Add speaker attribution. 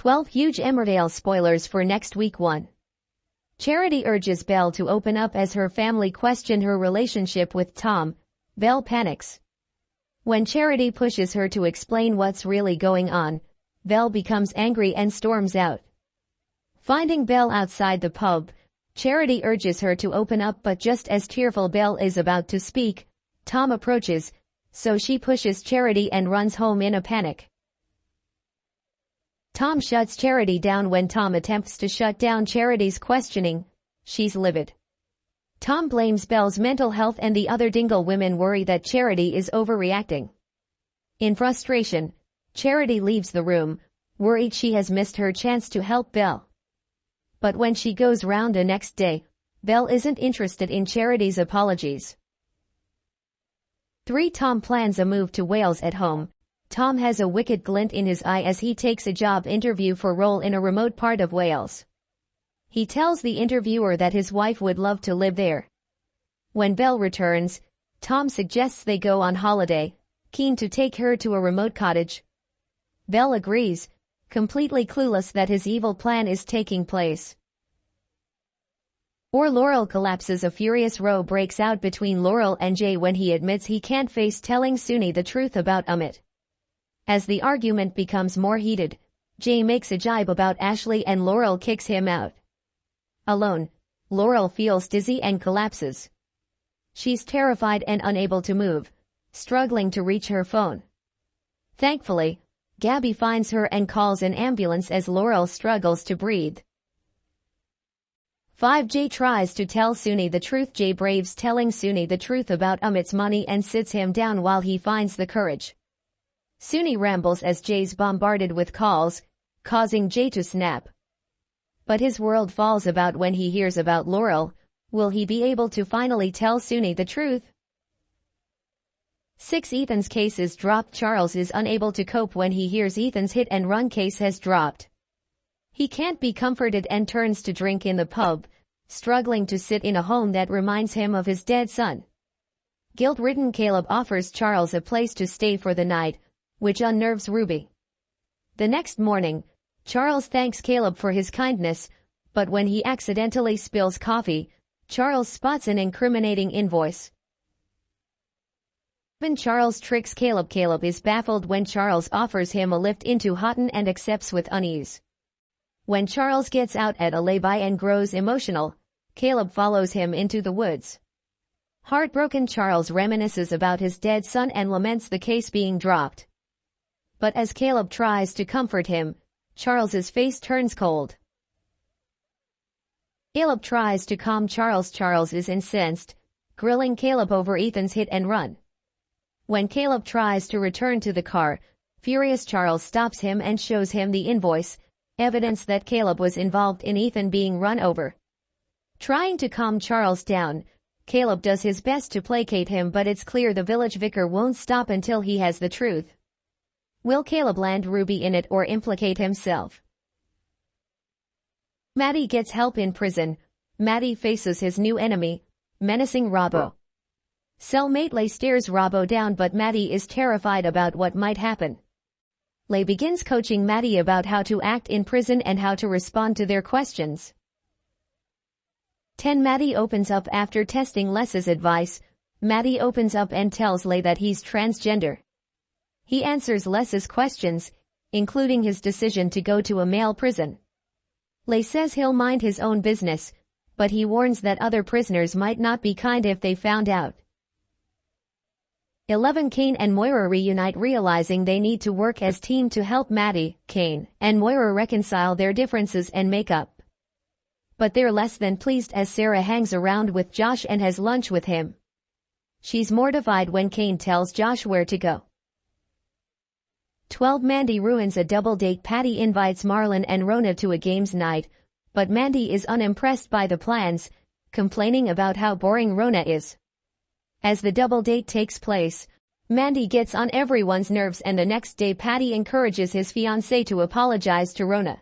Speaker 1: 12 huge Emmerdale spoilers for next week. 1. Charity urges Belle to open up as her family question her relationship with Tom. Belle panics. When Charity pushes her to explain what's really going on, Belle becomes angry and storms out. Finding Belle outside the pub, Charity urges her to open up, but just as tearful Belle is about to speak, Tom approaches, so she pushes Charity and runs home in a panic. Tom shuts Charity down. When Tom attempts to shut down Charity's questioning, she's livid. Tom blames Belle's mental health, and the other Dingle women worry that Charity is overreacting. In frustration, Charity leaves the room, worried she has missed her chance to help Belle. But when she goes round the next day, Belle isn't interested in Charity's apologies. 3. Tom plans a move to Wales. At home, Tom has a wicked glint in his eye as he takes a job interview for a role in a remote part of Wales. He tells the interviewer that his wife would love to live there. When Belle returns, Tom suggests they go on holiday, keen to take her to a remote cottage. Belle agrees, completely clueless that his evil plan is taking place. Or Laurel collapses. A furious row breaks out between Laurel and Jay when he admits he can't face telling Suni the truth about Amit. As the argument becomes more heated, Jay makes a jibe about Ashley and Laurel kicks him out. Alone, Laurel feels dizzy and collapses. She's terrified and unable to move, struggling to reach her phone. Thankfully, Gabby finds her and calls an ambulance as Laurel struggles to breathe. 5. Jay tries to tell Suni the truth. Jay braves telling Suni the truth about Amit's money and sits him down while he finds the courage. Suni rambles as Jay's bombarded with calls, causing Jay to snap. But his world falls about when he hears about Laurel. Will he be able to finally tell Suni the truth? 6. Ethan's case is dropped. Charles is unable to cope when he hears Ethan's hit and run case has dropped. He can't be comforted and turns to drink in the pub, struggling to sit in a home that reminds him of his dead son. Guilt-ridden Caleb offers Charles a place to stay for the night, which unnerves Ruby. The next morning, Charles thanks Caleb for his kindness, but when he accidentally spills coffee, Charles spots an incriminating invoice. When Charles tricks Caleb, Caleb is baffled when Charles offers him a lift into Houghton and accepts with unease. When Charles gets out at a lay-by and grows emotional, Caleb follows him into the woods. Heartbroken, Charles reminisces about his dead son and laments the case being dropped. But as Caleb tries to comfort him, Charles's face turns cold. Caleb tries to calm Charles. Charles is incensed, grilling Caleb over Ethan's hit and run. When Caleb tries to return to the car, furious Charles stops him and shows him the invoice, evidence that Caleb was involved in Ethan being run over. Trying to calm Charles down, Caleb does his best to placate him, but it's clear the village vicar won't stop until he has the truth. Will Caleb land Ruby in it or implicate himself? Maddie gets help in prison. Maddie faces his new enemy, menacing Robbo. Cellmate Lay stares Robbo down, but Maddie is terrified about what might happen. Lay begins coaching Maddie about how to act in prison and how to respond to their questions. 10. Maddie opens up after testing Les's advice. Maddie opens up and tells Lay that he's transgender. He answers Les's questions, including his decision to go to a male prison. Lay says he'll mind his own business, but he warns that other prisoners might not be kind if they found out. 11. Kane and Moira reunite, realizing they need to work as team to help Maddie. Kane and Moira reconcile their differences and make up. But they're less than pleased as Sarah hangs around with Josh and has lunch with him. She's mortified when Kane tells Josh where to go. 12. Mandy ruins a double date. Patty invites Marlon and Rona to a games night, but Mandy is unimpressed by the plans, complaining about how boring Rona is. As the double date takes place, Mandy gets on everyone's nerves, and the next day Patty encourages his fiancée to apologize to Rona.